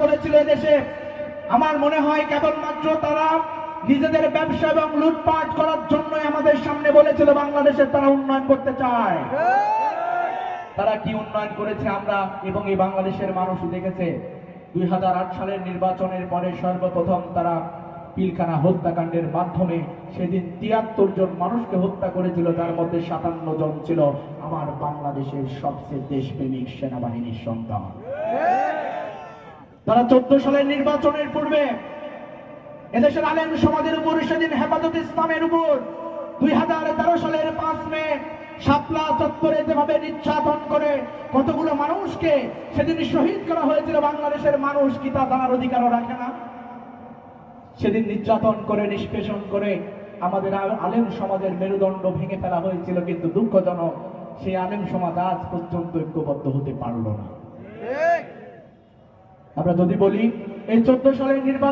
করেছিল দেশে। আমার মনে হয় কেবলমাত্র তারা নিজেদের ব্যবসা এবং লুটপাট করার জন্য আমাদের সামনে বলেছিল বাংলাদেশের তারা উন্নয়ন করতে চায়। তারা কি উন্নয়ন করেছে আমরা এবং এই বাংলাদেশের মানুষ দেখেছে। 2008 সালের নির্বাচনের পরে সর্বপ্রথম তারা পিলখানা হত্যাকাণ্ডের মাধ্যমে সেদিন 73 জন মানুষকে হত্যা করেছিল, যার মধ্যে 57 জন ছিল আমার বাংলাদেশের সবচেয়ে দেশপ্রেমিক সেনাবাহিনীর সন্তান। তারা 14 সালের নির্বাচনের পূর্বে এদেশের আলেম সমাজের উপর সেদিন হেফাজত ইসলামের উপর 2013 সালের 5 মে শাপলা চত্বরে যেভাবে নির্যাতন করে কতগুলো মানুষকে সেদিন শহীদ করা হয়েছিল, বাংলাদেশের মানুষ কি তা জানার অধিকারও রাখে না? সেদিন নির্যাতন করে নিষ্পেষণ করে আমাদের আলেম সমাজের মেরুদণ্ড ভেঙে ফেলা হয়েছিল, কিন্তু দুঃখজনক সেই আলেম সমাজ আজ পর্যন্ত ঐক্যবদ্ধ হতে পারল না। আমরা যদি বলি এই 14 সালের নির্বাচন